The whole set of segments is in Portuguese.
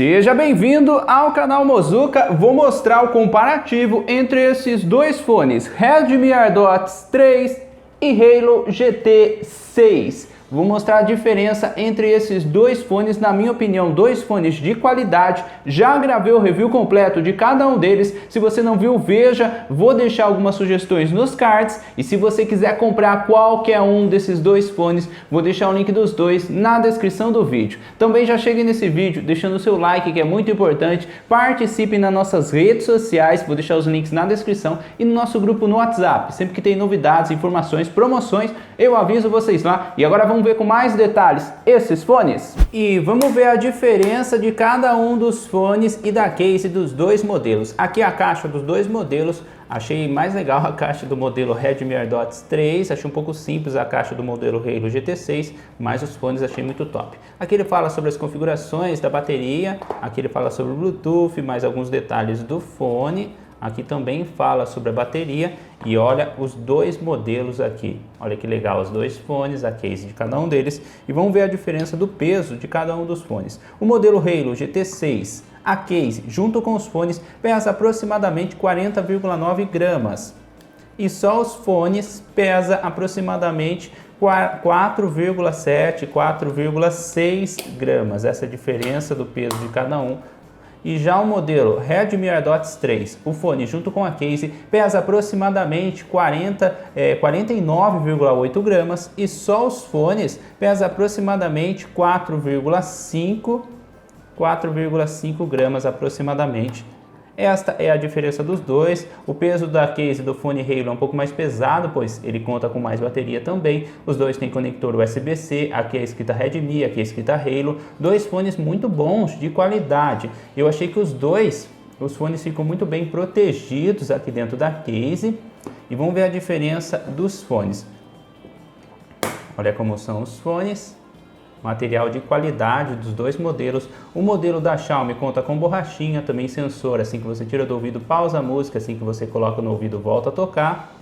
Seja bem-vindo ao canal Mozuka. Vou mostrar o comparativo entre esses dois fones, Redmi AirDots 3 e Halo GT6. Vou mostrar a diferença entre esses dois fones, na minha opinião, dois fones de qualidade. Já gravei o review completo de cada um deles. Se você não viu, veja. Vou deixar algumas sugestões nos cards. E se você quiser comprar qualquer um desses dois fones, vou deixar o link dos dois na descrição do vídeo. Também já chegue nesse vídeo deixando o seu like, que é muito importante. Participe nas nossas redes sociais. Vou deixar os links na descrição e no nosso grupo no WhatsApp. Sempre que tem novidades, informações, promoções, eu aviso vocês lá. E agora vamos ver com mais detalhes esses fones. E vamos ver a diferença de cada um dos fones e da case dos dois modelos. Aqui a caixa dos dois modelos. Achei mais legal a caixa do modelo Redmi AirDots 3, achei um pouco simples a caixa do modelo Halo GT6, mas os fones achei muito top. Aqui ele fala sobre as configurações da bateria, aqui ele fala sobre o Bluetooth, mais alguns detalhes do fone. Aqui também fala sobre a bateria e olha os dois modelos aqui. Olha que legal, os dois fones, a case de cada um deles. E vamos ver a diferença do peso de cada um dos fones. O modelo Halo GT6, a case junto com os fones pesa aproximadamente 40,9 gramas. E só os fones pesa aproximadamente 4,7, 4,6 gramas. Essa é a diferença do peso de cada um. E já o modelo Redmi AirDots 3, o fone junto com a case, pesa aproximadamente 49,8 gramas e só os fones pesa aproximadamente 4,5 gramas aproximadamente. Esta é a diferença dos dois. O peso da case do fone Halo é um pouco mais pesado, pois ele conta com mais bateria também. Os dois têm conector USB-C, aqui é escrita Redmi, aqui é escrita Halo. Dois fones muito bons, de qualidade. Eu achei que os fones ficam muito bem protegidos aqui dentro da case. E vamos ver a diferença dos fones. Olha como são os fones. Material de qualidade dos dois modelos. O modelo da Xiaomi conta com borrachinha, também sensor, assim que você tira do ouvido pausa a música, assim que você coloca no ouvido volta a tocar.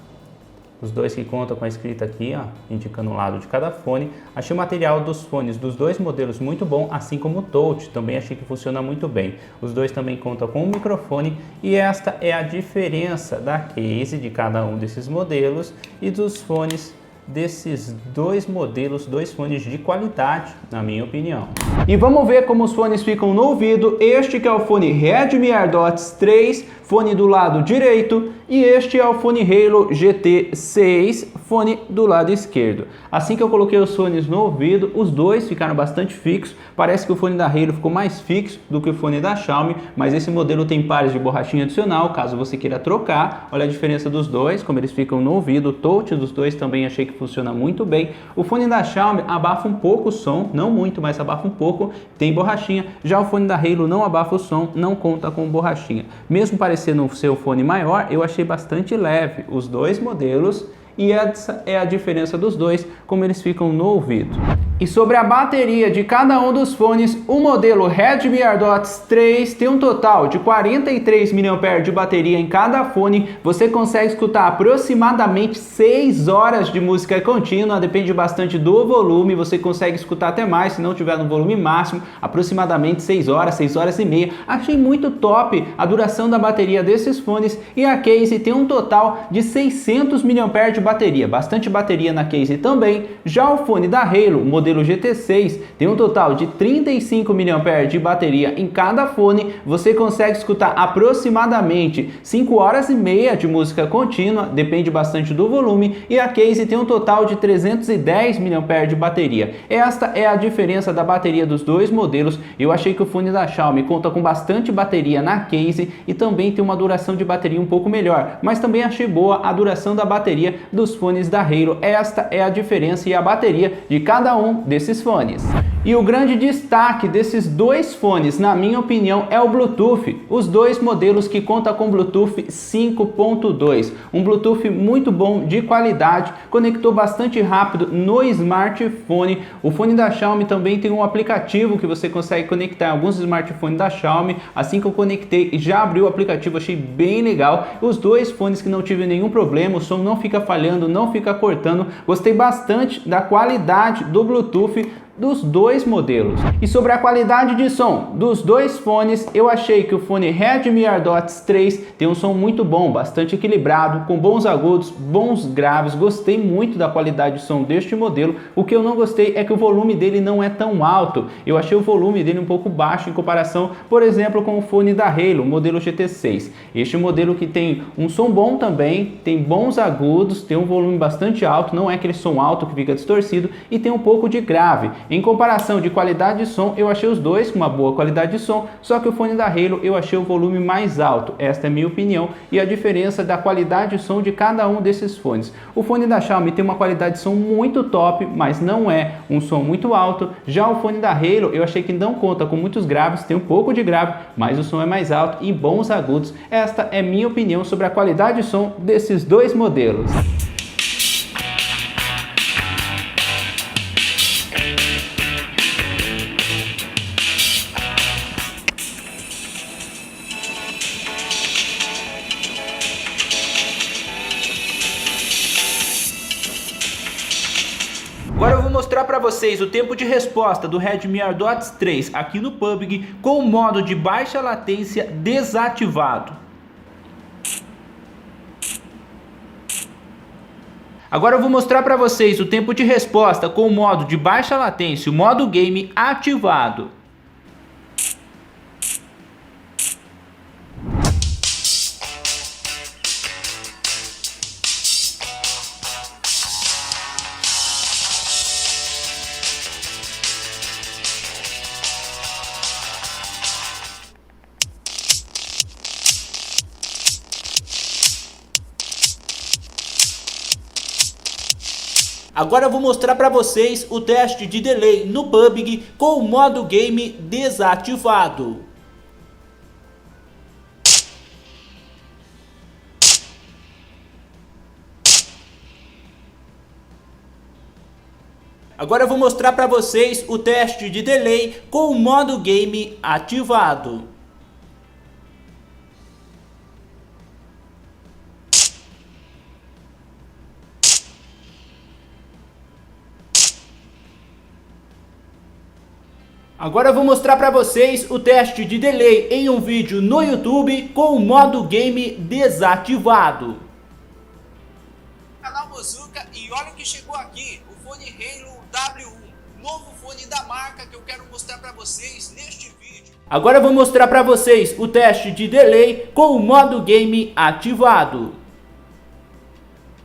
Os dois que contam com a escrita aqui, ó, indicando o lado de cada fone. Achei o material dos fones dos dois modelos muito bom, assim como o touch, também achei que funciona muito bem. Os dois também contam com um microfone e esta é a diferença da case de cada um desses modelos e dos fones desses dois modelos, dois fones de qualidade, na minha opinião. E vamos ver como os fones ficam no ouvido. Este que é o fone Redmi AirDots 3, fone do lado direito, e este é o fone Halo GT6, fone do lado esquerdo. Assim que eu coloquei os fones no ouvido, os dois ficaram bastante fixos. Parece que o fone da Halo ficou mais fixo do que o fone da Xiaomi, mas esse modelo tem pares de borrachinha adicional, caso você queira trocar. Olha a diferença dos dois, como eles ficam no ouvido. O touch dos dois também achei que funciona muito bem. O fone da Xiaomi abafa um pouco o som, não muito, mas abafa um pouco, tem borrachinha. Já o fone da Halo não abafa o som, não conta com borrachinha. Mesmo parecendo ser o fone maior, eu achei bastante leve os dois modelos. E essa é a diferença dos dois, como eles ficam no ouvido. E sobre a bateria de cada um dos fones, o modelo Redmi AirDots 3 tem um total de 43 mAh de bateria em cada fone. Você consegue escutar aproximadamente 6 horas de música contínua, depende bastante do volume, você consegue escutar até mais, se não tiver no volume máximo, aproximadamente 6 horas e meia. Achei muito top a duração da bateria desses fones e a case tem um total de 600 mAh de bateria, bastante bateria na case também. Já o fone da Halo, modelo GT6, tem um total de 35 mAh de bateria em cada fone. Você consegue escutar aproximadamente 5 horas e meia de música contínua, depende bastante do volume, e a case tem um total de 310 mAh de bateria. Esta é a diferença da bateria dos dois modelos. Eu achei que o fone da Xiaomi conta com bastante bateria na case e também tem uma duração de bateria um pouco melhor, mas também achei boa a duração da bateria dos fones da Halo. Esta é a diferença e a bateria de cada um desses fones. E o grande destaque desses dois fones, na minha opinião, é o Bluetooth. Os dois modelos que contam com Bluetooth 5.2. Um Bluetooth muito bom, de qualidade, conectou bastante rápido no smartphone. O fone da Xiaomi também tem um aplicativo que você consegue conectar em alguns smartphones da Xiaomi. Assim que eu conectei, já abriu o aplicativo, achei bem legal. Os dois fones que não tive nenhum problema, o som não fica falhando, não fica cortando. Gostei bastante da qualidade do Bluetooth dos dois modelos. E sobre a qualidade de som dos dois fones, eu achei que o fone Redmi AirDots 3 tem um som muito bom, bastante equilibrado, com bons agudos, bons graves. Gostei muito da qualidade de som deste modelo. O que eu não gostei é que o volume dele não é tão alto. Eu achei o volume dele um pouco baixo em comparação, por exemplo, com o fone da Halo, modelo GT6. Este modelo que tem um som bom também, tem bons agudos, tem um volume bastante alto, não é aquele som alto que fica distorcido, e tem um pouco de grave. Em comparação de qualidade de som, eu achei os dois com uma boa qualidade de som, só que o fone da Halo eu achei o volume mais alto. Esta é a minha opinião e a diferença da qualidade de som de cada um desses fones. O fone da Xiaomi tem uma qualidade de som muito top, mas não é um som muito alto. Já o fone da Halo eu achei que não conta com muitos graves, tem um pouco de grave, mas o som é mais alto e bons agudos. Esta é minha opinião sobre a qualidade de som desses dois modelos. Agora eu vou mostrar para vocês o tempo de resposta do Redmi AirDots 3 aqui no PUBG com o modo de baixa latência desativado. Agora eu vou mostrar para vocês o tempo de resposta com o modo de baixa latência, o modo game ativado. Agora eu vou mostrar para vocês o teste de delay no PUBG com o modo game desativado. Agora eu vou mostrar para vocês o teste de delay com o modo game ativado. Agora eu vou mostrar para vocês o teste de delay em um vídeo no YouTube com o modo game desativado. Canal Mozuka, e olha o que chegou aqui, o fone Halo W1, novo fone da marca que eu quero mostrar para vocês neste vídeo. Agora eu vou mostrar para vocês o teste de delay com o modo game ativado.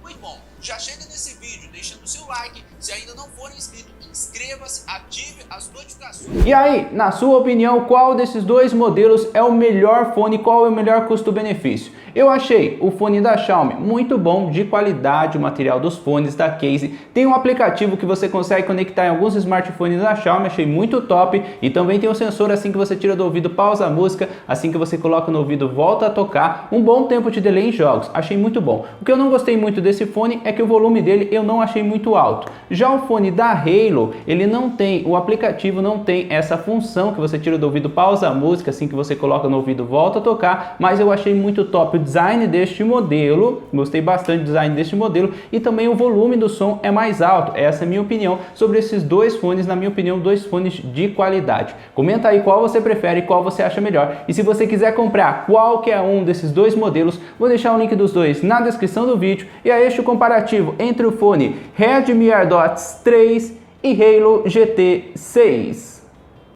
Muito bom, já chega nesse vídeo deixando o seu like, se ainda não for inscrito, inscreva-se, ative as notificações. E aí, na sua opinião, qual desses dois modelos é o melhor fone, qual é o melhor custo-benefício? Eu achei o fone da Xiaomi muito bom, de qualidade, o material dos fones da Case. Tem um aplicativo que você consegue conectar em alguns smartphones da Xiaomi, achei muito top. E também tem um sensor, assim que você tira do ouvido, pausa a música, assim que você coloca no ouvido, volta a tocar. Um bom tempo de delay em jogos, achei muito bom. O que eu não gostei muito desse fone é que o volume dele eu não achei muito alto. Já o fone da Halo, ele não tem, o aplicativo não tem essa função que você tira do ouvido, pausa a música, assim que você coloca no ouvido, volta a tocar. Mas eu achei muito top design deste modelo, gostei bastante do design deste modelo, e também o volume do som é mais alto. Essa é a minha opinião sobre esses dois fones, na minha opinião, dois fones de qualidade. Comenta aí qual você prefere e qual você acha melhor. E se você quiser comprar qualquer um desses dois modelos, vou deixar o link dos dois na descrição do vídeo. E é este o comparativo entre o fone Redmi AirDots 3 e Halo GT6.